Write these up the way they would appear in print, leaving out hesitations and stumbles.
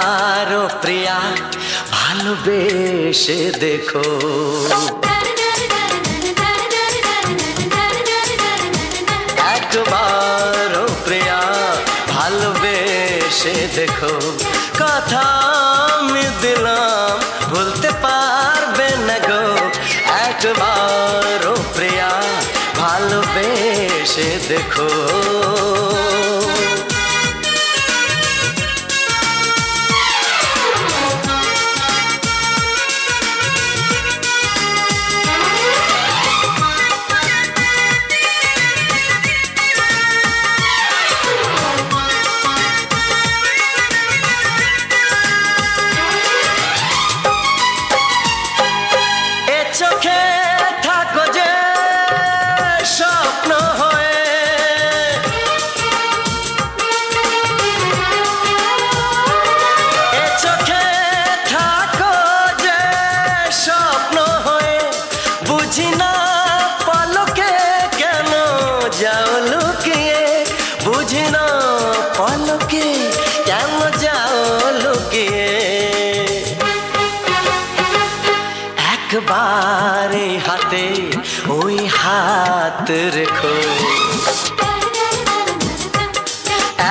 একবারও প্রিয়া ভালোবেসে দেখো। একবারও প্রিয়া ভালোবেসে দেখো। কথা আমি দিলাম ভুলতে পারবে না গো। একবারও প্রিয়া ভালোবেসে দেখো। চোখে থাকো যে স্বপ্ন হয়ে, এ চোখে থাকো যে স্বপ্ন হয়ে, বুঝি না পলকে কেন যাও লুকিয়ে। বুঝি না পলকে কেন যাও লুকিয়ে। একবার হাতে ওই হাত রেখো।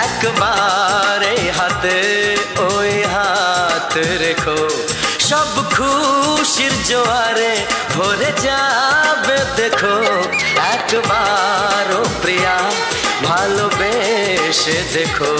একবার হাতে ওই হাত রেখো। সব খুশির জোয়ারে ভরে যাবে দেখো। একবারও প্রিয়া ভালোবেসে দেখো।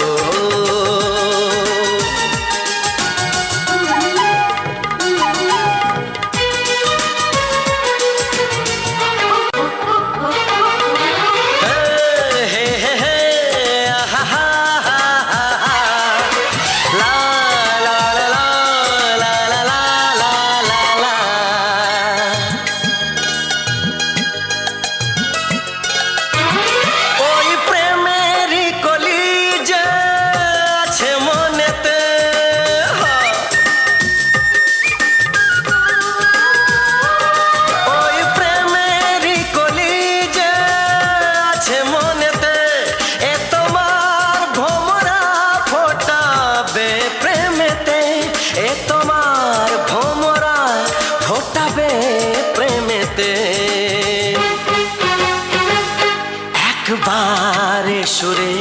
একবার সুরে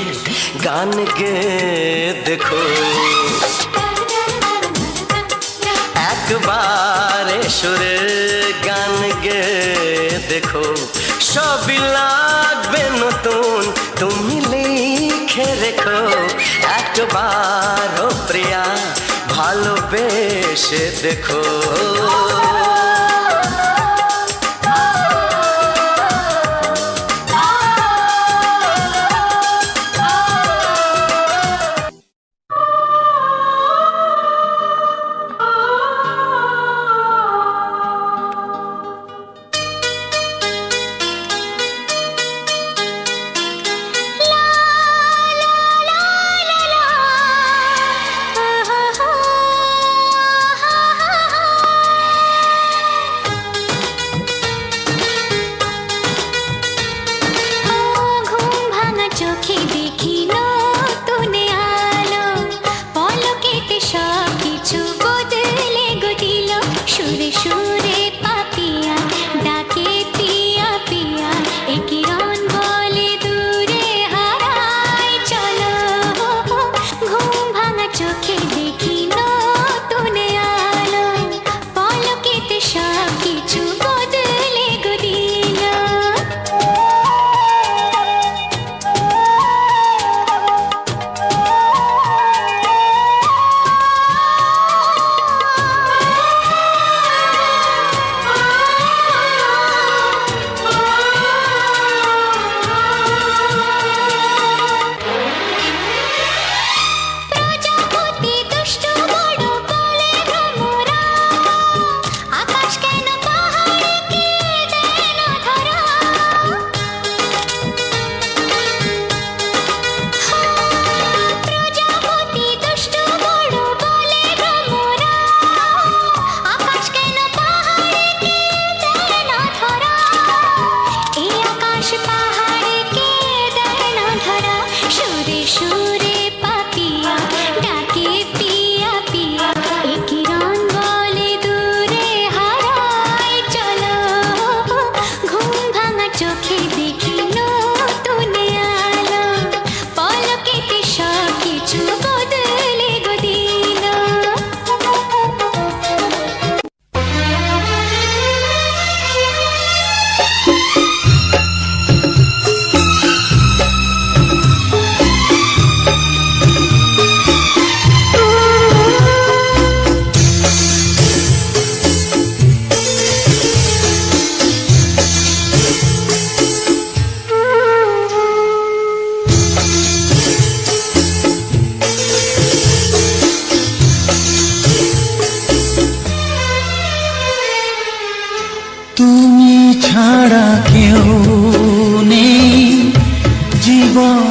গান গে দেখো। একবার সুরে গান গে দেখো। সবই লাগবে নতুন তুমি লিখে রেখো। একবারও প্রিয়া ভালোবেসে দেখো।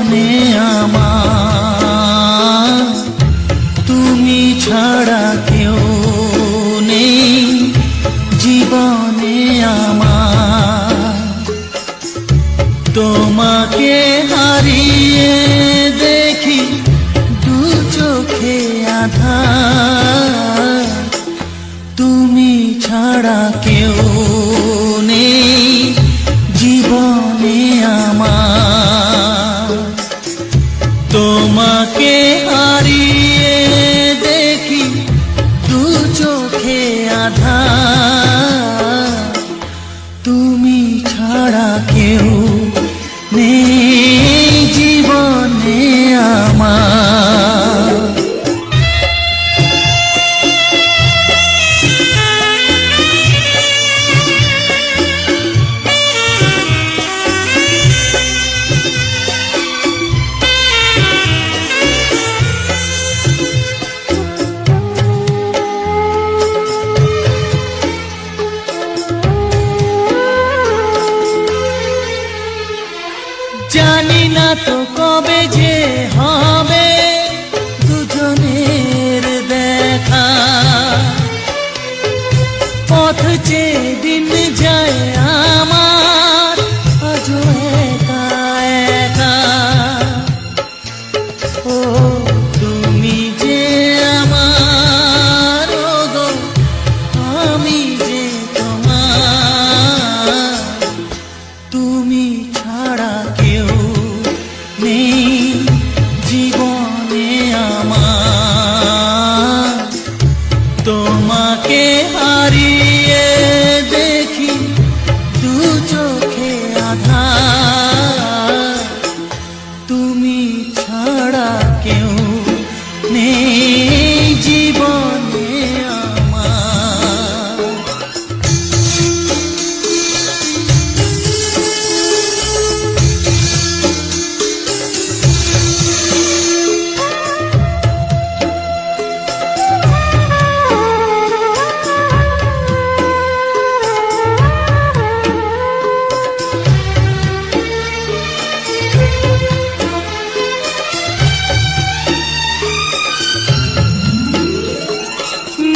জীবনে আমার তুমি ছাড়া কেউ নেই জীবনে আমার। তোমাকে হারিয়ে দেখি দু চোখে আঁধার, তুমি ছাড়া কেউ নেই জীবনে আমার। তোমাকে হারিয়ে দেখি দু চোখে আঁধার, তুমি ছাড়া কেউ নেই জীবনে আমার। জানি না তো কবে যে হবে দুজনের দেখা, পথ চেয়ে দিন যায় আমার আজও একা একা। ও তুমি যে আমার, ও গো আমি যে তোমার, তুমি ছাড়া কেউ নেই জীবনে আমার। তোমাকে হারিয়ে দেখি দু চোখে আঁধার, তুমি ছাড়া কেউ নেই জীবনে আমার।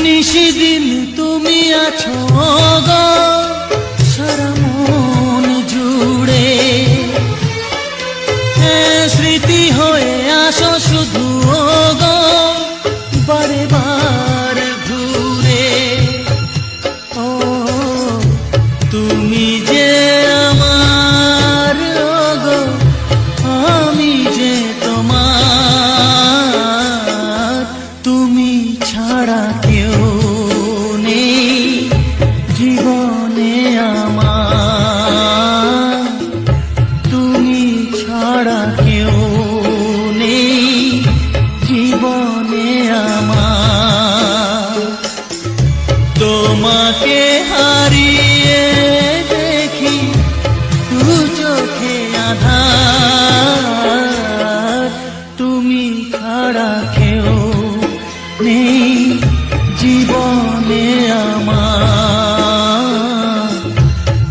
নিশিদিন তুমি আছো গো সারা মন জুড়ে, স্মৃতি হয়ে আসো শুধু গো বারে বার ঘুরে। ও তুমি যে আমার, ও গো আমি যে তোমার, তুমি ছাড়া কেউ নেই জীবনে আমার। তুমি ছাড়া কেউ নেই জীবনে আমার। তোমাকে হারিয়ে দেখি দু চোখে আঁধার, তুমি ছাড়া কেউ নেই জীবনে আমার।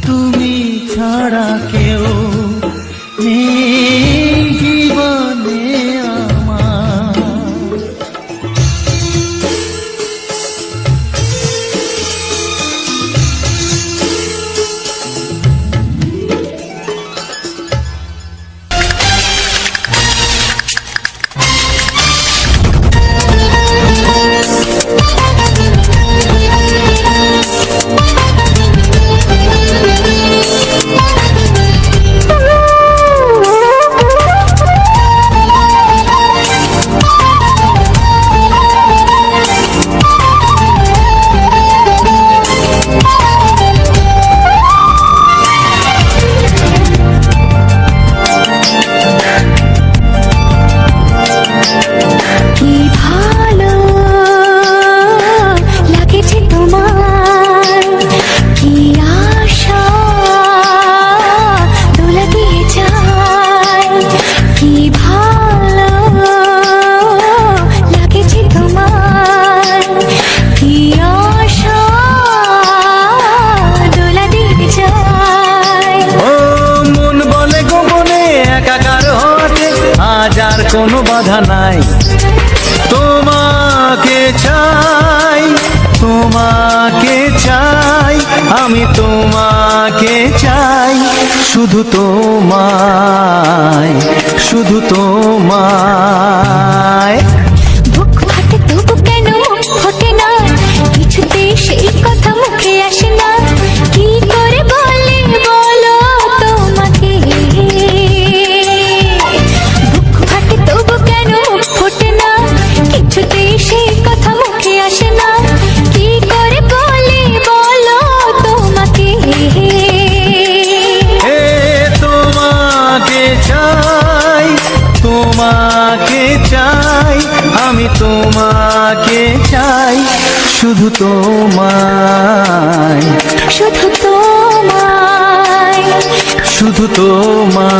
তুমি ছাড়া কেউ নেই জীবনে আমার। দ্বিধা নাই। তোমাকে চাই, তোমাকে চাই, আমি তোমাকে চাই, শুধু তোমায়, শুধু তোমায়। বুক ফাটে তবু কেন মুখ ফোটে না, কিছুতেই সেই কথা মুখে আসে না, কি করে বলে বলো তোমাকে। বুক ফাটে তবু কেন মুখ ফোটে না, কিছুতেই সেই কথা মুখে আসে না, কি করে বলে বলো তোমাকে। এ তোমাকে চাই, তোমাকে চাই, আমি তোমাকে চাই, শুধু তোমায়, শুধু তোমায়, শুধু তোমায়।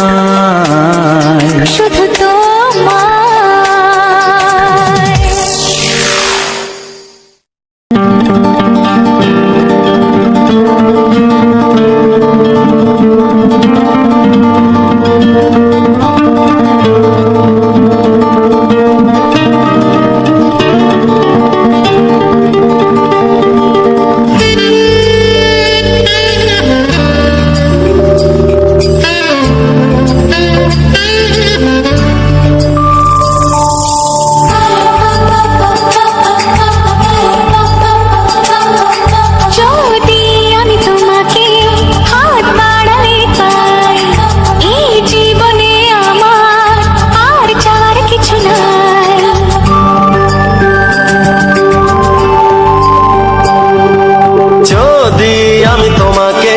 শুধু তোমায়। যদি আমি তোমাকে হাত বাড়ালে পাই, এই জীবনে আমার আর চাওয়ার কিছু নাই। যদি আমি তোমাকে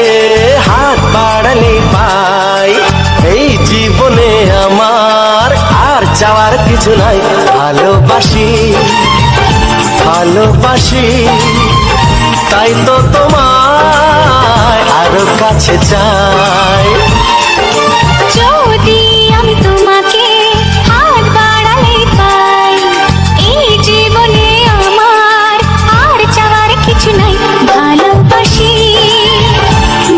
হাত বাড়ালে পাই, এই জীবনে আমার আর চাওয়ার কিছু নাই। ভালোবাসি, ভালোবাসি, তাই তো তোমায় আরো কাছে চাই। যদি আমি তোমাকে হাত বাড়ালে পাই, এই জীবনে আমার আর চাওয়ার কিছু নাই। ভালোবাসি,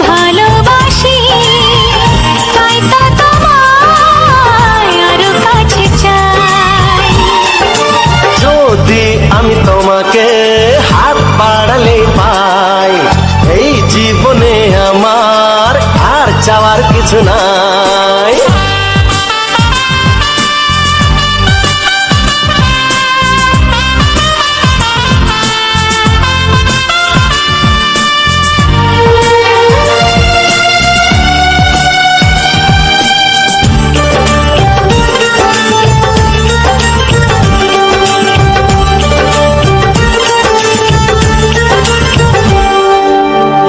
ভালোবাসি, তাই তো তোমায় আরো কাছে চাই। যদি আমি তোমাকে হাত বাড়ালে পাই, এই জীবনে আমার আর চাওয়ার কিছু নাই।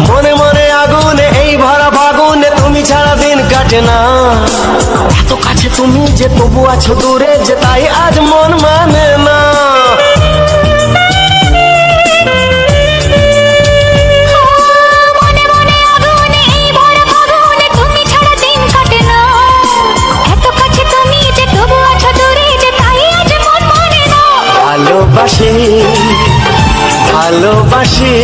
মনে মনে আগুনে এই ভরা ফাগুনে তুমি ছাড়া দিন কাটে না। এত কাছে তুমি যে তবু আছো দূরে, যে তাই আজ মন মানে না। মনে মনে আগুনে এই ভরা ফাগুনে তুমি ছাড়া দিন কাটে না। এত কাছে তুমি যে তবু আছো দূরে, যে তাই আজ মন মানে না। ভালোবাসি, ভালোবাসি,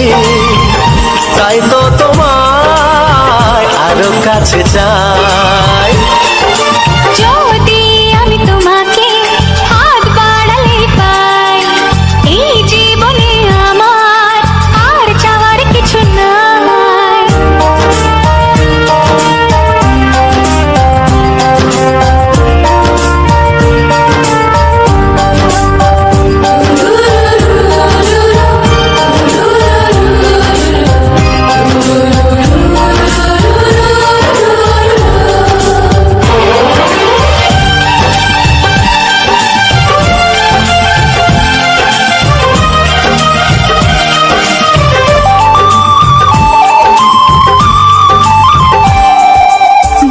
তাই তো তোমায় আরো কাছে চাই। যদি আমি তোমাকে হাত বাড়ালে পাই, এই জীবনে আমার আর চাওয়ার কিছু নাই।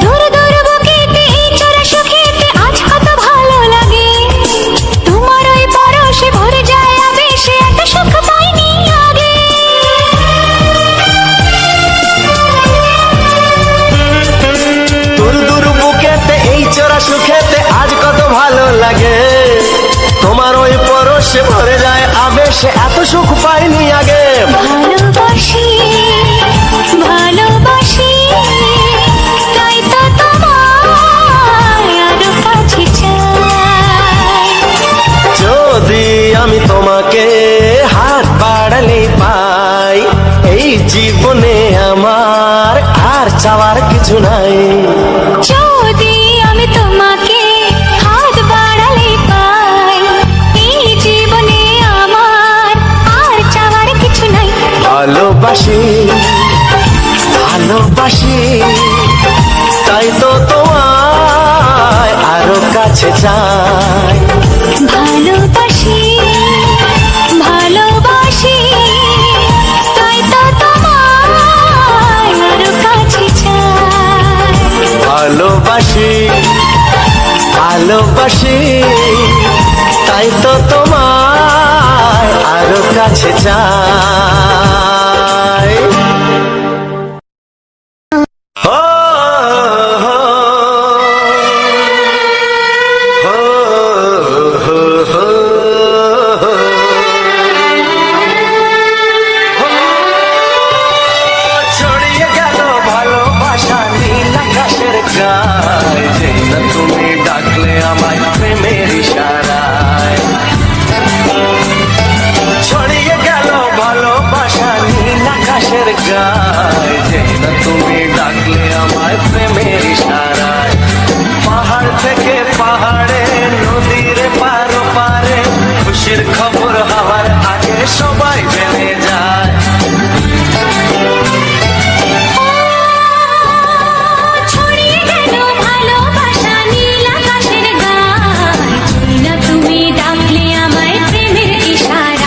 দূর দূর বুকেতে এই চোরা সুখেতে আজ কত ভালো লাগে, তোমার ওই পরশে ভরে যায় আবেশে, এত সুখ পাইনি আগে। দূর দূর বুকেতে এই চোরা সুখেতে আজ কত ভালো লাগে, তোমার ওই পরশে ভরে যায় আবেশে, এত সুখ পাইনি আগে। ভালোবাসি, ভালোবাসি, তাই তো তোমায় আরো কাছে চাই। চাওয়ার কিছু নাই। যদি আমি তোমাকে হাত বাড়ালে পাই, এই জীবনে আমার আর চাওয়ার কিছু নাই। ভালোবাসি ভালোবাসি তাই তো তোমায় আরো কাছে চাই। ভালোবাসি ভালোবাসি তাই তো তোমায় আরো কাছে চাই। ভালোবাসি ভালোবাসি তাই তো তোমায় আরো কাছে চাই। ও, হো, হো, হো, হো, হো। ছড়িয়ে গেল ভালোবাসা নীল আকাশের গায়ে, যেই না তুমি ডাকলে আমায় প্রেমের ইশারায়। ছড়িয়ে গেল ভালোবাসা নীল আকাশের গায়ে, যেই না তুমি ডাকলে আমায় প্রেমের ইশারায়। পাহাড় থেকে পাহাড়ে নদীর পারো পারে খুশির খবর হওয়ার আগে সবাই জেনে যায়। ছড়িয়ে গেল ভালোবাসা নীল আকাশের গায়ে, যেই না তুমি ডাকলে আমায় প্রেমের ইশারায়।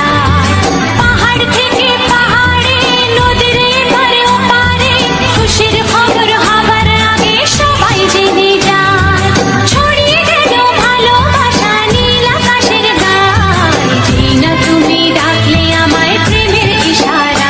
পাহাড় থেকে পাহাড়ে নদীর এপারে ওপারে খুশির খবর হবার আগে সবাই জেনে যায়। ছড়িয়ে গেল ভালোবাসা নীল আকাশের গায়ে, যেই না তুমি ডাকলে আমায় প্রেমের ইশারায়।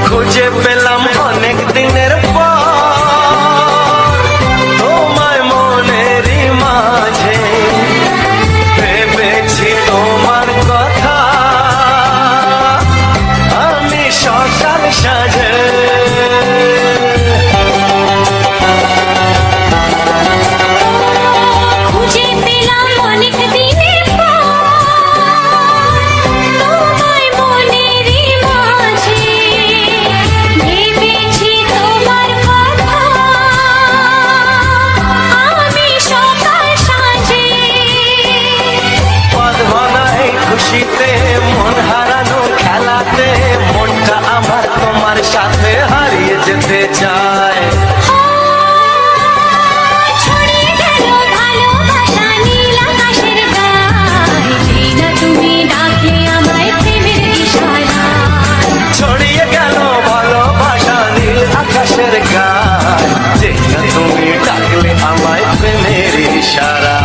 খুঁজে পেলাম অনেক দিনের পর তোমায় মনেরই মাঝে, ভেবেছি তোমার কথা আমি সকাল সাজে। খুঁজে পেলাম অনেক দিনের পর তোমায় মনেরই মাঝে, ভেবেছি তোমার কথা আমি সকাল সাজে। বাঁধবানা এই খুশিতে মন হারানো খেলাতে মনটা আমার তোমার সাথে হারিয়ে যেতে চায়। ছড়িয়ে গেল ভালোবাসা নীল আকাশের গায়ে, যেই না তুমি ডাকলে আমায় প্রেমের ইশারায়। ছড়িয়ে গেল ভালোবাসা নীল আকাশের গায়, যেই না তুমি ডাকলে আমায় প্রেমের ইশারা।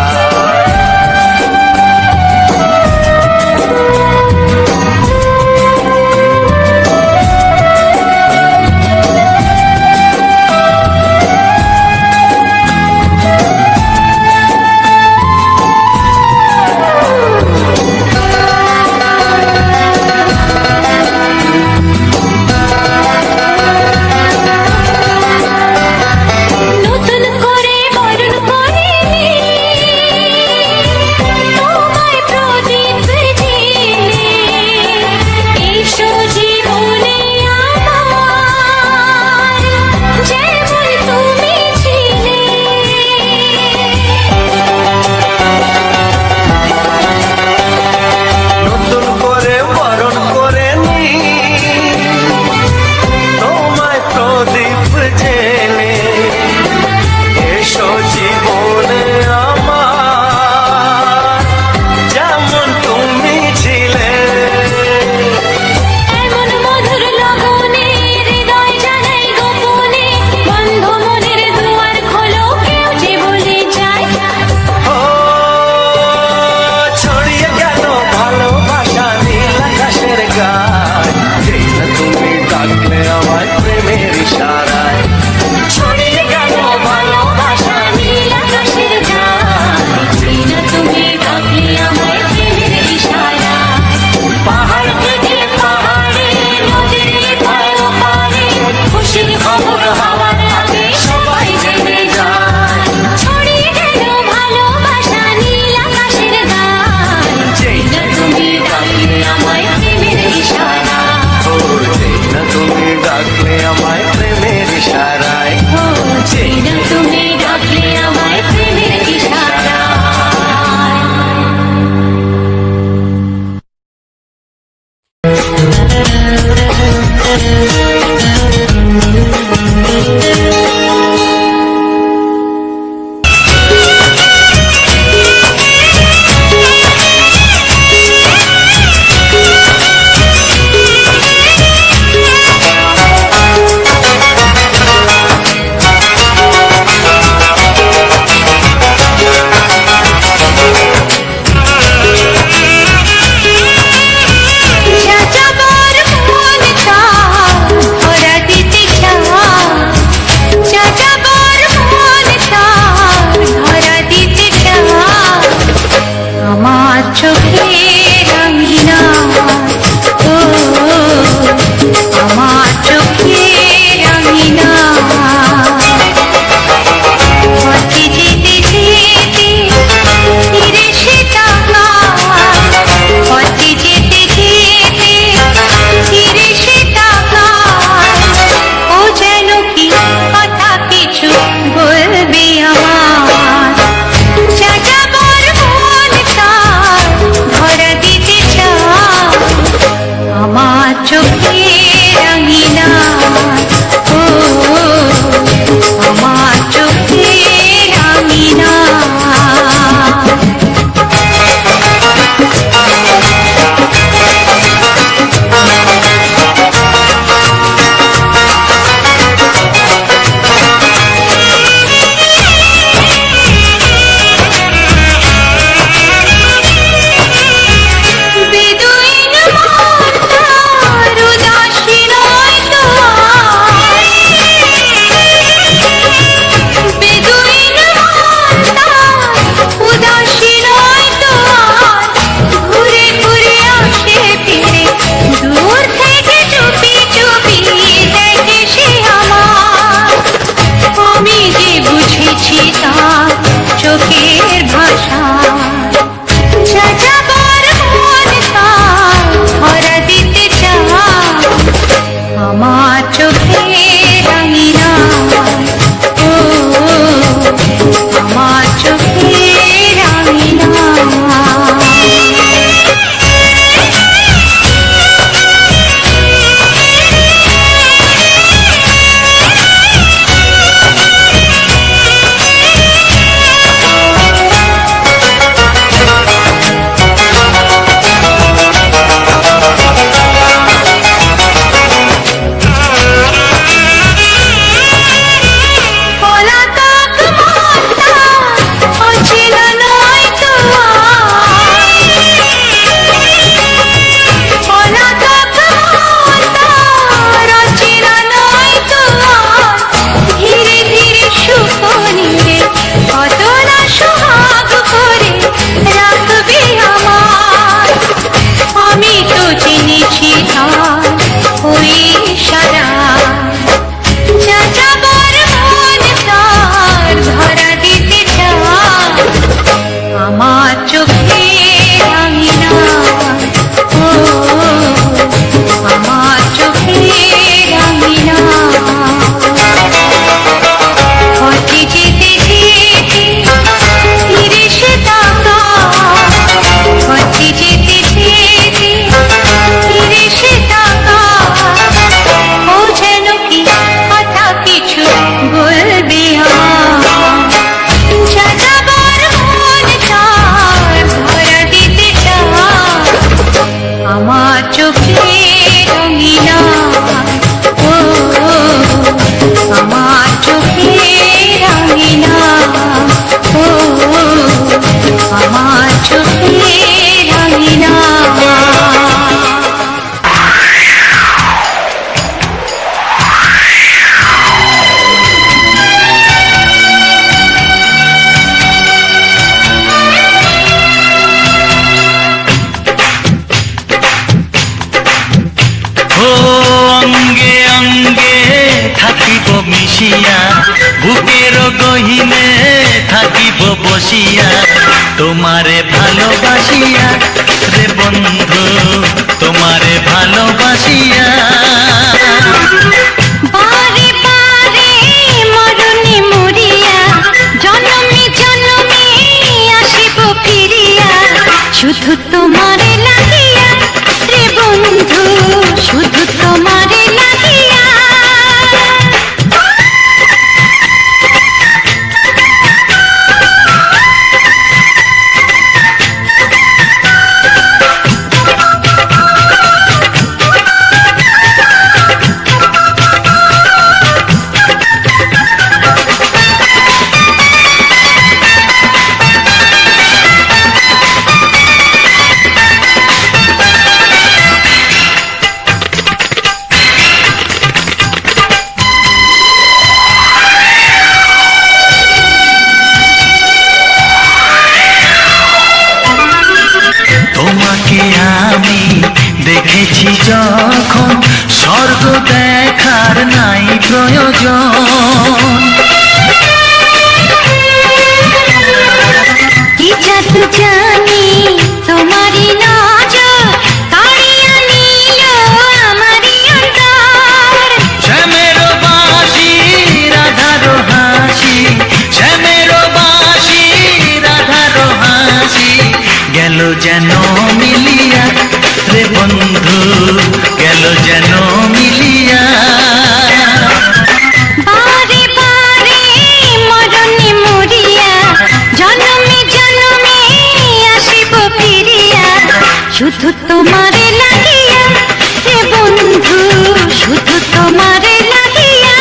বসিয়া তোমারে ভালোবাসিয়া রে বন্ধু তোমারে ভালোবাসিয়া। বারে বারে মরণে মরিয়া জনমে জনমে আসিব ফিরিয়া শুধু তোমারে লাগিয়া রে বন্ধু শুধু তোমারে লাগিয়া। তোমাকে আমি দেখেছি যখন স্বর্গ দেখার নাই প্রয়োজন। কি জাদু জানি তোমারই নজর কাড়িয়া নিল আমারই অন্তর। শ্যামের বাঁশি রাধার হাসি শ্যামের বাঁশি রাধার হাসি গেল যেন মিলিয়া রে বন্ধু গেল যেন মিলিয়া। বারে বারে মরণে মরিয়া জনমে জনমে আসিব ফিরিয়া শুধু তোমারে লাগিয়া হে বন্ধু শুধু তোমারে লাগিয়া।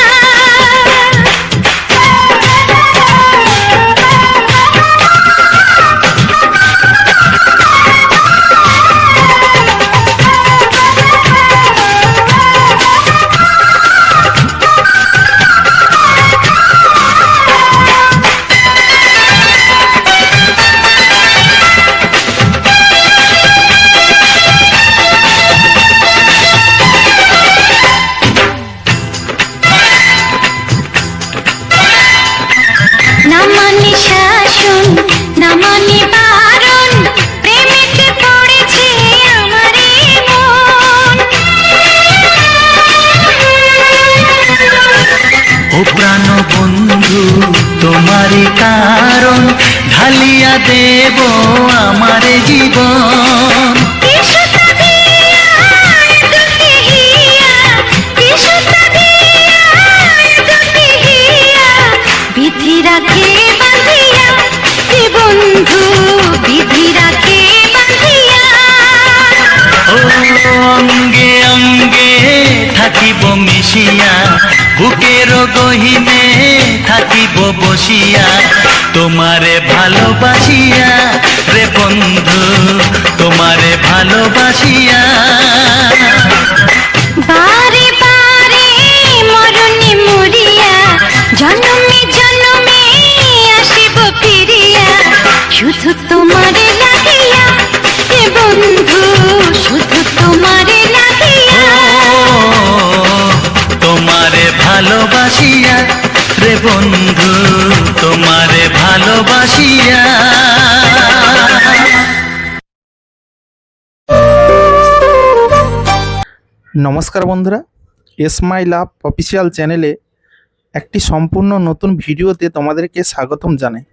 না মানে শাসন না মানে বারণ প্রেমেতে পড়েছে আমারে মন। ও প্রাণ বন্ধু তোমারই কারণ ঢালিয়া দেব আমারে জীবন। কি সুতা দিয়া দুটি হিয়া কি সুতা দিয়া দুটি হিয়া বিধি রাখে বাঁধিয়া হে বন্ধু বিধি রাখে বাঁধিয়া। ও অঙ্গে অঙ্গে থাকিব মিশিয়া বুকের গহিনে থাকিব বসিয়া তোমারে ভালোবাসিয়া রে বন্ধু তোমারে ভালোবাসিয়া। বারে বারে মরণে মরিয়া জনমে জনমে আসিব ফিরিয়া শুধু তোমারে লাগিয়া হে বন্ধু শুধু তোমারে লাগিয়া। তোমারে ভালোবাসিয়া রে বন্ধু তোমারে ভালোবাসিয়া। নমস্কার বন্ধুরা, এস মাই লাভ অফিসিয়াল চ্যানেলে একটি সম্পূর্ণ নতুন ভিডিওতে তোমাদেরকে স্বাগতম জানাই।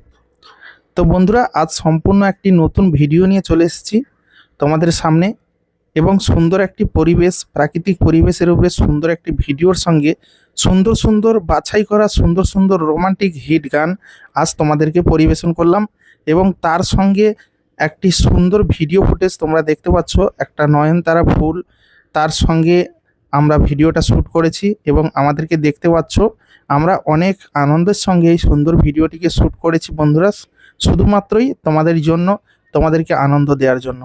তো বন্ধুরা, আজ সম্পূর্ণ একটি নতুন ভিডিও নিয়ে চলে এসেছি তোমাদের সামনে এবং সুন্দর একটি পরিবেশ, প্রাকৃতিক পরিবেশের উপরে সুন্দর একটি ভিডিওর সঙ্গে সুন্দর সুন্দর বাছাই করা সুন্দর সুন্দর রোমান্টিক হিট গান আজ তোমাদেরকে পরিবেশন করলাম এবং তার সঙ্গে একটি সুন্দর ভিডিও ফুটেজ তোমরা দেখতে পাচ্ছ। একটা নয়নতারা ফুল, তার সঙ্গে আমরা ভিডিওটা শ্যুট করেছি এবং আমাদেরকে দেখতে পাচ্ছ। আমরা অনেক আনন্দের সঙ্গে এই সুন্দর ভিডিওটিকে শ্যুট করেছি বন্ধুরা, শুধুমাত্রই তোমাদের জন্য, তোমাদেরকে আনন্দ দেওয়ার জন্য।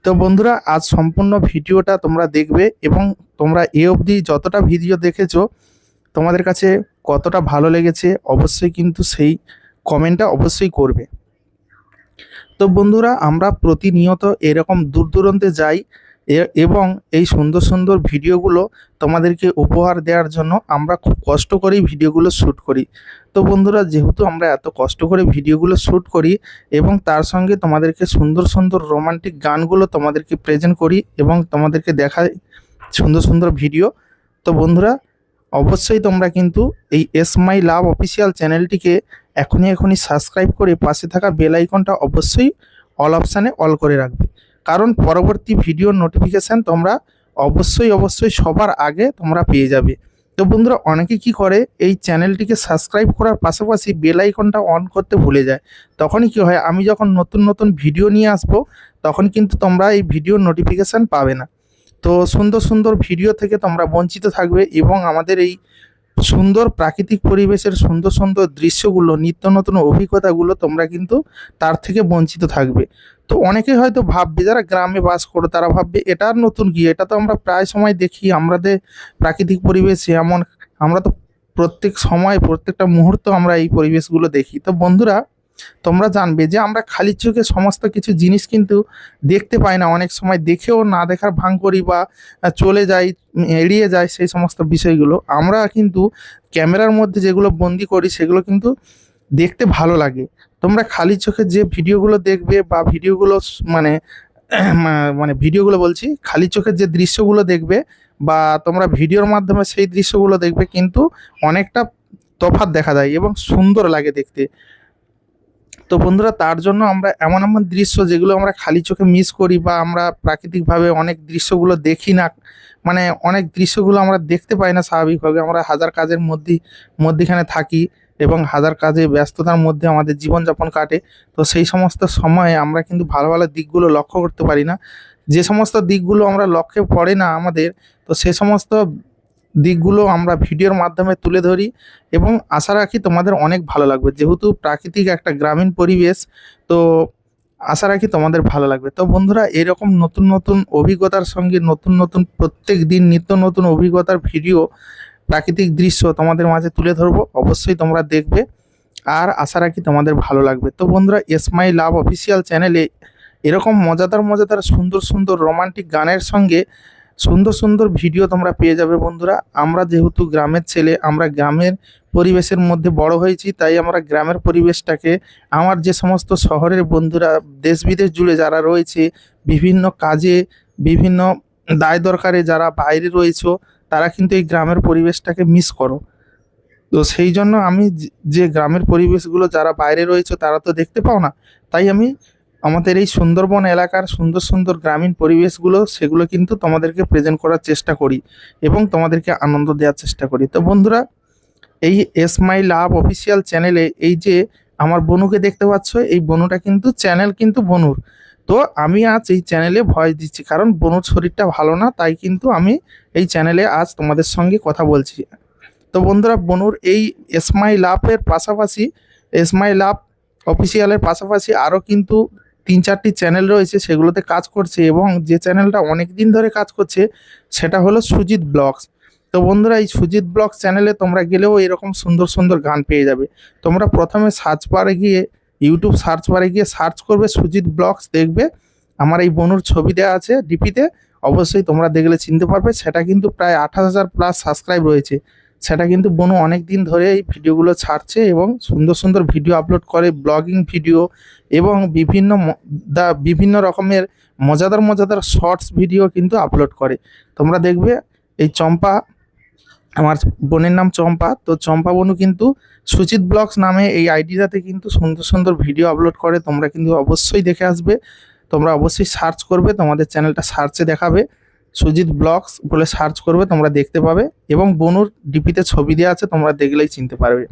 তো বন্ধুরা, আজ সম্পূর্ণ ভিডিওটা তোমরা দেখবে এবং তোমরা এ অবধি যতটা ভিডিও দেখেছো তোমাদের কাছে কতটা ভালো লেগেছে অবশ্যই কিন্তু সেই কমেন্টটা অবশ্যই করবে। তো বন্ধুরা, আমরা প্রতিনিয়ত এরকম দূর দূরান্তে যাই এবং এই সুন্দর সুন্দর ভিডিওগুলো তোমাদেরকে উপহার দেওয়ার জন্য আমরা খুব কষ্ট করেই ভিডিওগুলো শ্যুট করি। তো বন্ধুরা, যেহেতু আমরা এত কষ্ট করে ভিডিওগুলো শ্যুট করি এবং তার সঙ্গে তোমাদেরকে সুন্দর সুন্দর রোমান্টিক গানগুলো তোমাদেরকে প্রেজেন্ট করি এবং তোমাদেরকে দেখাই সুন্দর সুন্দর ভিডিও, তো বন্ধুরা অবশ্যই তোমরা কিন্তু এই এসমাই লাভ অফিসিয়াল চ্যানেলটিকে এখনই সাবস্ক্রাইব করে পাশে থাকা বেল আইকনটা অবশ্যই অল অপশানে অল করে রাখবে, কারণ পরবর্তী ভিডিওর নোটিফিকেশান তোমরা অবশ্যই সবার আগে তোমরা পেয়ে যাবে। তো বন্ধুরা, অনেকে কি করে এই চ্যানেলটিকে সাবস্ক্রাইব করার পাশাপাশি বেল আইকনটা অন করতে ভুলে যায়। তখনই কি হয়, আমি যখন নতুন নতুন ভিডিও নিয়ে আসবো তখন কিন্তু তোমরা এই ভিডিওর নোটিফিকেশান পাবে না। তো সুন্দর সুন্দর ভিডিও থেকে তোমরা বঞ্চিত থাকবে এবং আমাদের এই সুন্দর প্রাকৃতিক পরিবেশের সুন্দর সুন্দর দৃশ্যগুলো, নিত্য নতুন অভিজ্ঞতাগুলো তোমরা কিন্তু তার থেকে বঞ্চিত থাকবে। তো অনেকে হয়তো ভাববে, যারা গ্রামে বাস করো তারা ভাববে এটা আর নতুন কি, এটা তো আমরা প্রায় সময় দেখি, আমাদের প্রাকৃতিক পরিবেশে এমন, আমরা তো প্রত্যেক সময় প্রত্যেকটা মুহূর্ত আমরা এই পরিবেশগুলো দেখি। তো বন্ধুরা, তোমরা জানবে যে আমরা খালি চোখে সমস্ত কিছু জিনিস কিন্তু দেখতে পাই না, অনেক সময় দেখেও না দেখার ভান করি বা চলে যাই, এড়িয়ে যায় সেই সমস্ত বিষয়গুলো। আমরা কিন্তু ক্যামেরার মধ্যে যেগুলো বন্দি করি সেগুলো কিন্তু দেখতে ভালো লাগে। তোমরা খালি চোখে যে ভিডিওগুলো দেখবে বা ভিডিওগুলো মানে মানে ভিডিওগুলো বলছি, খালি চোখের যে দৃশ্যগুলো দেখবে বা তোমরা ভিডিওর মাধ্যমে সেই দৃশ্যগুলো দেখবে কিন্তু অনেকটা তফাৎ দেখা যায় এবং সুন্দর লাগে দেখতে। তো বন্ধুরা, তার জন্য আমরা এমন এমন দৃশ্য যেগুলো আমরা খালি চোখে মিস করি বা আমরা প্রাকৃতিকভাবে অনেক দৃশ্যগুলো দেখি না, মানে অনেক দৃশ্যগুলো আমরা দেখতে পাই না স্বাভাবিকভাবে, আমরা হাজার কাজের মধ্যেখানে থাকি এবং হাজার কাজে ব্যস্ততার মধ্যে আমাদের জীবনযাপন কাটে। তো সেই সমস্ত সময়ে আমরা কিন্তু ভালো ভালো দিকগুলো লক্ষ্য করতে পারি না। যে সমস্ত দিকগুলো আমরা লক্ষ্যে পড়ে না আমাদের, তো সে সমস্ত দিকগুলো আমরা ভিডিওর মাধ্যমে তুলে ধরি এবং আশা রাখি তোমাদের অনেক ভালো লাগবে। যেহেতু প্রাকৃতিক একটা গ্রামীণ পরিবেশ, তো আশা রাখি তোমাদের ভালো লাগবে। তো বন্ধুরা, এরকম নতুন নতুন অভিজ্ঞতার সঙ্গে নতুন নতুন প্রত্যেক দিন নিত্য নতুন অভিজ্ঞতার ভিডিও, প্রাকৃতিক দৃশ্য তোমাদের মাঝে তুলে ধরবো, অবশ্যই তোমরা দেখবে আর আশা রাখি তোমাদের ভালো লাগবে। তো বন্ধুরা, এসমাই লাভ অফিসিয়াল চ্যানেলে এরকম মজাদার সুন্দর সুন্দর রোমান্টিক গানের সঙ্গে সুন্দর সুন্দর ভিডিও তোমরা পেয়ে যাবে। বন্ধুরা, আমরা যেহেতু গ্রামের ছেলে, আমরা গ্রামের পরিবেশের মধ্যে বড় হয়েছি, তাই আমরা গ্রামের পরিবেশটাকে, আমার যে সমস্ত শহরের বন্ধুরা দেশ বিদেশ জুড়ে যারা রয়েছে, বিভিন্ন কাজে বিভিন্ন দায় দরকারে যারা বাইরে রয়েছে, তারা কিন্তু এই গ্রামের পরিবেশটাকে মিস করো। তো সেই জন্য আমি যে গ্রামের পরিবেশগুলো যারা বাইরে রয়েছে তারা তো দেখতে পাও না, তাই আমি আমাদের এই সুন্দরবন এলাকার সুন্দর সুন্দর গ্রামীণ পরিবেশগুলো সেগুলো কিন্তু তোমাদেরকে প্রেজেন্ট করার চেষ্টা করি এবং তোমাদেরকে আনন্দ দেওয়ার চেষ্টা করি। তো বন্ধুরা, এই এসমাই লাভ অফিসিয়াল চ্যানেলে এই যে আমার বনুকে দেখতে পাচ্ছ, এই বনুটা কিন্তু চ্যানেল কিন্তু বনুর। তো আমি আজ এই চ্যানেলে ভয়েস দিচ্ছি কারণ বনুর শরীরটা ভালো না, তাই কিন্তু আমি এই চ্যানেলে আজ তোমাদের সঙ্গে কথা বলছি। তো বন্ধুরা, বনুর এই এসমাই লাভের পাশাপাশি, এসমাই লাভ অফিসিয়ালের পাশাপাশি আরও কিন্তু 3-4টি চ্যানেল রয়েছে, সেগুলোতে কাজ করছে এবং যে চ্যানেলটা অনেক দিন ধরে কাজ করছে সেটা হলো সুজিত ব্লগস। তো বন্ধুরা, এই সুজিত ব্লগস চ্যানেলে তোমরা গেলেও এরকম সুন্দর সুন্দর গান পেয়ে যাবে। তোমরা প্রথমে সার্চ বারে গিয়ে, ইউটিউব সার্চ বারে গিয়ে সার্চ করবে সুজিত ব্লগস, দেখবে আমার এই বনুর ছবি দেওয়া আছে ডিপিতে, অবশ্যই তোমরা দেখলে চিনতে পারবে। সেটা কিন্তু প্রায় 28,000 প্লাস সাবস্ক্রাইব রয়েছে। সেটা কিন্তু বনু অনেক দিন ধরে এই ভিডিওগুলো ছাড়ছে এবং সুন্দর সুন্দর ভিডিও আপলোড করে, ব্লগিং ভিডিও এবং বিভিন্ন রকমের মজাদার শর্টস ভিডিও কিন্তু আপলোড করে। তোমরা দেখবে এই চম্পা, আমার বোনের নাম চম্পা, তো চম্পা বনু কিন্তু সুচিত ব্লগস নামে এই আইডিটাতে কিন্তু সুন্দর সুন্দর ভিডিও আপলোড করে। তোমরা কিন্তু অবশ্যই দেখে আসবে, তোমরা অবশ্যই সার্চ করবে, তোমাদের চ্যানেলটা সার্চে দেখাবে, সুজিত ব্লগস বলে সার্চ করবে, তোমরা দেখতে পাবে এবং বনুর ডিপিতে ছবি দেওয়া আছে, তোমরা দেখলেই চিনতে পারবে।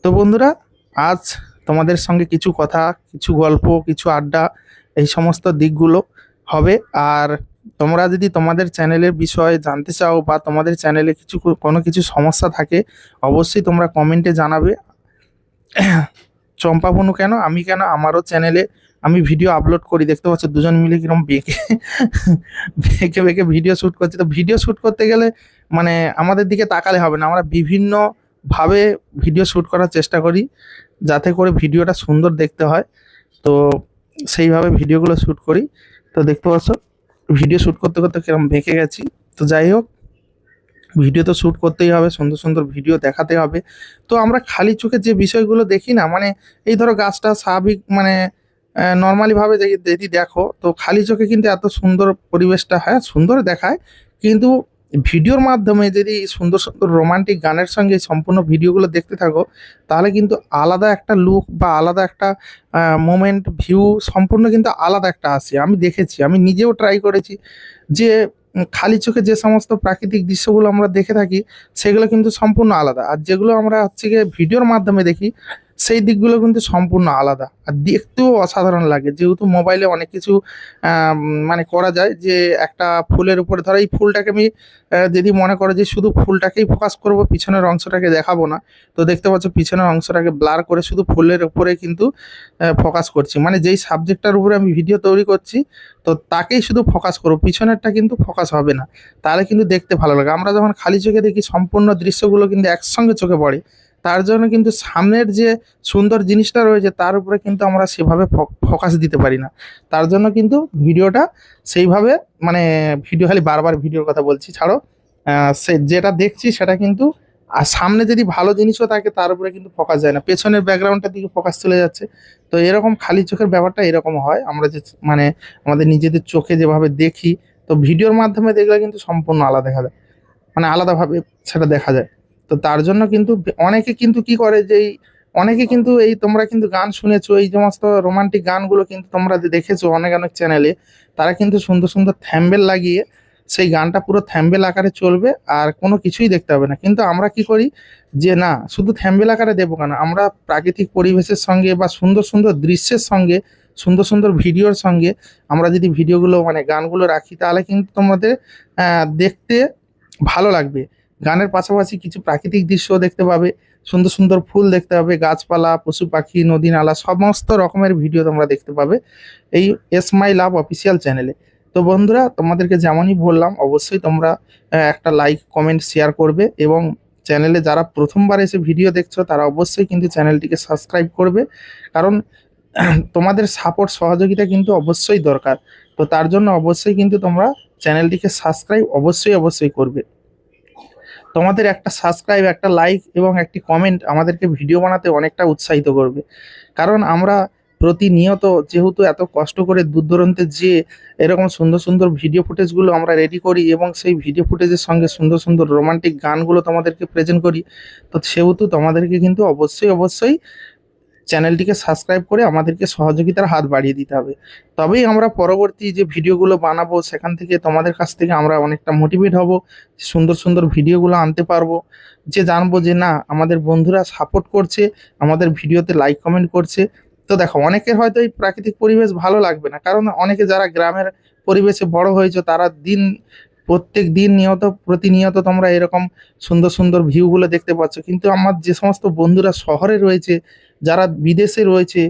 তো বন্ধুরা, আজ তোমাদের সঙ্গে কিছু কথা, কিছু গল্প, কিছু আড্ডা, এই সমস্ত দিকগুলো হবে। আর তোমরা যদি তোমাদের চ্যানেলের বিষয়ে জানতে চাও বা তোমাদের চ্যানেলে কোনো কিছু সমস্যা থাকে, অবশ্যই তোমরা কমেন্টে জানাবে। চম্পা বনু কেন, আমি কেন, আমারও চ্যানেলে আমি ভিডিও আপলোড করি, দেখতে পাচ্ছ দুজন মিলে কিরকম বেঁকে ভিডিও শ্যুট করছি। তো ভিডিও শ্যুট করতে গেলে মানে আমাদের দিকে তাকালে হবে না, আমরা বিভিন্নভাবে ভিডিও শ্যুট করার চেষ্টা করি যাতে করে ভিডিওটা সুন্দর দেখতে হয়। তো সেইভাবে ভিডিওগুলো শ্যুট করি। তো দেখতে পাচ্ছ ভিডিও শ্যুট করতে করতে কিরম ভেঁকে গেছি। তো যাই হোক, ভিডিও তো শ্যুট করতেই হবে, সুন্দর সুন্দর ভিডিও দেখাতে হবে। তো আমরা খালি চোখে যে বিষয়গুলো দেখি না, মানে এই ধরো গাছটা স্বাভাবিক মানে নর্মালিভাবে যদি দেখো, তো খালি চোখে কিন্তু এত সুন্দর পরিবেশটা, হ্যাঁ সুন্দর দেখায়, কিন্তু ভিডিওর মাধ্যমে যদি সুন্দর সুন্দর রোমান্টিক গানের সঙ্গে সম্পূর্ণ ভিডিওগুলো দেখতে থাকো, তাহলে কিন্তু আলাদা একটা লুক বা আলাদা একটা মোমেন্ট ভিউ সম্পূর্ণ কিন্তু আলাদা একটা আসে। আমি দেখেছি, আমি নিজেও ট্রাই করেছি যে খালি চোখে যে সমস্ত প্রাকৃতিক দৃশ্যগুলো আমরা দেখে থাকি, সেগুলো কিন্তু সম্পূর্ণ আলাদা। আর যেগুলো আমরা হচ্ছে গিয়ে ভিডিওর মাধ্যমে দেখি, সেই দিকগুলো কিন্তু সম্পূর্ণ আলাদা। আর দেখতেও অসাধারণ লাগে, যেহেতু মোবাইলে অনেক কিছু মানে করা যায়, যে একটা ফুলের উপরে ধরো এই ফুলটাকে আমি যদি মনে করো যে শুধু ফুলটাকেই ফোকাস করব, পিছনের অংশটাকে দেখাবো না, তো দেখতে পাচ্ছ পিছনের অংশটাকে ব্লার করে শুধু ফুলের উপরে কিন্তু ফোকাস করছি। মানে যেই সাবজেক্টটার উপরে আমি ভিডিও তৈরি করছি, তো তাকেই শুধু ফোকাস করবো, পিছনেরটা কিন্তু ফোকাস হবে না, তাহলে কিন্তু দেখতে ভালো লাগে। আমরা যখন খালি চোখে দেখি, সম্পূর্ণ দৃশ্যগুলো কিন্তু একসঙ্গে চোখে পড়ে, তার জন্য কিন্তু সামনের যে সুন্দর জিনিসটা রয়েছে তার উপরে কিন্তু আমরা সেভাবে ফোকাস দিতে পারি না। তার জন্য কিন্তু ভিডিওটা সেইভাবে মানে ভিডিও, খালি বারবার ভিডিওর কথা বলছি, ছাড়ো সে যেটা দেখছি সেটা কিন্তু, আর সামনে যদি ভালো জিনিসও থাকে তার উপরে কিন্তু ফোকাস যায় না, পেছনের ব্যাকগ্রাউন্ডটার দিকে ফোকাস চলে যাচ্ছে। তো এরকম খালি চোখের ব্যাপারটা এরকম হয়, আমরা যে মানে আমাদের নিজেদের চোখে যেভাবে দেখি, তো ভিডিওর মাধ্যমে দেখলে কিন্তু সম্পূর্ণ আলাদা দেখা যায়, মানে আলাদাভাবে সেটা দেখা যায়। তো তার জন্য কিন্তু অনেকে কিন্তু কি করে যে অনেকে কিন্তু এই তোমরা কিন্তু গান শুনেছো, এই সমস্ত রোমান্টিক গানগুলো কিন্তু তোমরা দেখেছো অনেক অনেক চ্যানেলে, তারা কিন্তু সুন্দর সুন্দর থ্যাম্বেল লাগিয়ে সেই গানটা পুরো থ্যাম্বেল আকারে চলবে, আর কোনো কিছুই দেখতে হবে না। কিন্তু আমরা কি করি যে না, শুধু থ্যাম্বেল আকারে দেবো কেন, আমরা প্রাকৃতিক পরিবেশের সঙ্গে বা সুন্দর সুন্দর দৃশ্যের সঙ্গে, সুন্দর সুন্দর ভিডিওর সঙ্গে আমরা যদি ভিডিওগুলো মানে গানগুলো রাখি, তাহলে কিন্তু তোমাদের দেখতে ভালো লাগবে। গানের পাশাপাশি কিছু প্রাকৃতিক দৃশ্য দেখতে পাবে, সুন্দর সুন্দর ফুল দেখতে পাবে, গাছপালা, পশু পাখি, নদী নালা, সমস্ত রকমের ভিডিও তোমরা দেখতে পাবে এই এস মাই লাভ অফিসিয়াল চ্যানেলে। তো বন্ধুরা, তোমাদেরকে যেমনই বললাম, অবশ্যই তোমরা একটা লাইক, কমেন্ট, শেয়ার করবে, এবং চ্যানেলে যারা প্রথমবার এসে ভিডিও দেখছো তারা অবশ্যই কিন্তু চ্যানেলটিকে সাবস্ক্রাইব করবে, কারণ তোমাদের সাপোর্ট সহযোগিতা কিন্তু অবশ্যই দরকার। তো তার জন্য অবশ্যই কিন্তু তোমরা চ্যানেলটিকে সাবস্ক্রাইব অবশ্যই অবশ্যই করবে। তোমাদের একটা সাবস্ক্রাইব, একটা লাইক এবং একটি কমেন্ট আমাদেরকে ভিডিও বানাতে অনেকটা উৎসাহিত করবে, কারণ আমরা প্রতিনিয়ত যেহেতু এত কষ্ট করে দূর দূরান্তে যে এরকম সুন্দর সুন্দর ভিডিও ফুটেজগুলো আমরা রেডি করি, এবং সেই ভিডিও ফুটেজের সঙ্গে সুন্দর সুন্দর রোমান্টিক গানগুলো তোমাদেরকে প্রেজেন্ট করি, তো সেহেতু তোমাদেরকে কিন্তু অবশ্যই অবশ্যই চ্যানেলটিকে সাবস্ক্রাইব করে আমাদেরকে সহযোগিতার হাত বাড়িয়ে দিতে হবে। তবেই আমরা পরবর্তী যে ভিডিওগুলো বানাবো, সেখান থেকে তোমাদের কাছ থেকে আমরা অনেকটা মোটিভেট হব, সুন্দর সুন্দর ভিডিওগুলো আনতে পারবো, যে জানবো যে না, আমাদের বন্ধুরা সাপোর্ট করছে, আমাদের ভিডিওতে লাইক কমেন্ট করছে। তো দেখো, অনেকের হয়তো এই প্রাকৃতিক পরিবেশ ভালো লাগবে না, কারণ অনেকে যারা গ্রামের পরিবেশে বড় হয়েছে, তারা প্রত্যেক দিন প্রতিনিয়ত তোমরা এরকম সুন্দর সুন্দর ভিউগুলো দেখতে পাচ্ছ, কিন্তু আমার যে সমস্ত বন্ধুরা শহরে রয়েছে, যারা বিদেশে রয়েছে,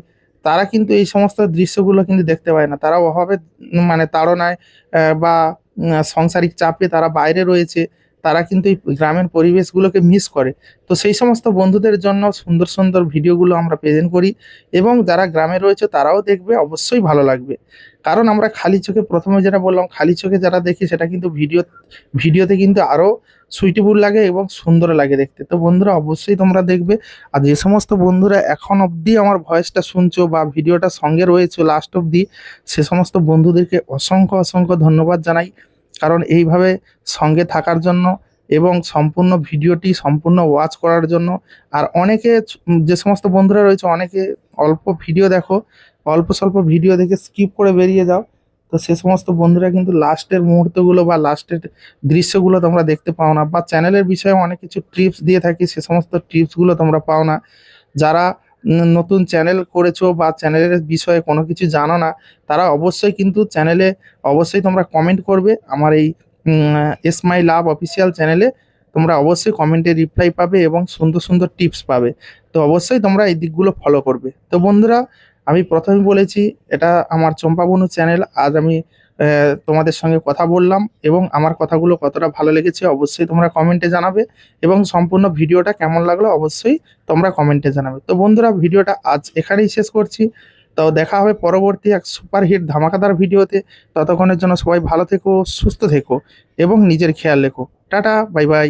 তারা কিন্তু এই সমস্ত দৃশ্যগুলো কিন্তু দেখতে পায় না। তারা অভাবে মানে তাড়নায় বা সাংসারিক চাপে তারা বাইরে রয়েছে, তারা কিন্তু এই গ্রামের পরিবেশগুলোকে মিস করে। তো সেই সমস্ত বন্ধুদের জন্য সুন্দর সুন্দর ভিডিওগুলো আমরা প্রেজেন্ট করি, এবং যারা গ্রামে রয়েছে তারাও দেখবে, অবশ্যই ভালো লাগবে। কারণ আমরা খালি চোখে, প্রথমে যেটা বললাম, খালি চোখে যারা দেখি, সেটা কিন্তু ভিডিওতে কিন্তু আরও সুইটেবল লাগে এবং সুন্দর লাগে দেখতে। তো বন্ধুরা, অবশ্যই তোমরা দেখবে। আর যে সমস্ত বন্ধুরা এখন অবধি আমার ভয়েসটা শুনছো বা ভিডিওটা সঙ্গে রয়েছে লাস্ট অবধি, সে সমস্ত বন্ধুদেরকে অসংখ্য অসংখ্য ধন্যবাদ জানাই, কারণ এইভাবে সঙ্গে থাকার জন্য এবং সম্পূর্ণ ভিডিওটি সম্পূর্ণ ওয়াচ করার জন্য। আর অনেকে যে সমস্ত বন্ধুরা রয়েছে, অনেকে অল্প ভিডিও দেখো, অল্প স্বল্প ভিডিও দেখে স্কিপ করে বেরিয়ে যাও, তো সে সমস্ত বন্ধুরা কিন্তু লাস্টের মুহূর্তগুলো বা লাস্টের দৃশ্যগুলো তোমরা দেখতে পাও না, বা চ্যানেলের বিষয়ে অনেক কিছু টিপস দিয়ে থাকি, সে সমস্ত টিপসগুলো তোমরা পাও না। যারা নতুন চ্যানেল করেছো বা চ্যানেলের বিষয়ে কোনো কিছু জানো না, তারা অবশ্যই কিন্তু চ্যানেলে অবশ্যই তোমরা কমেন্ট করবে। আমার এই এস মাই লাভ অফিসিয়াল চ্যানেলে তোমরা অবশ্যই কমেন্টে রিপ্লাই পাবে এবং সুন্দর সুন্দর টিপস পাবে। তো অবশ্যই তোমরা এই দিকগুলো ফলো করবে। তো বন্ধুরা, আমি প্রথমে বলেছি, এটা আমার চম্পা বনু চ্যানেল। আজ আমি তোমাদের সঙ্গে কথা বললাম, এবং আমার কথাগুলো কতটা ভালো লেগেছে অবশ্যই তোমরা কমেন্টে জানাবে, এবং সম্পূর্ণ ভিডিওটা কেমন লাগলো অবশ্যই তোমরা কমেন্টে জানাবে। তো বন্ধুরা, ভিডিওটা আজ এখানেই শেষ করছি। তো দেখা হবে পরবর্তী এক সুপারহিট ধামাকাদার ভিডিওতে। ততক্ষণের জন্য সবাই ভালো থেকো, সুস্থ থেকো এবং নিজের খেয়াল রেখো। Tata, bye bye.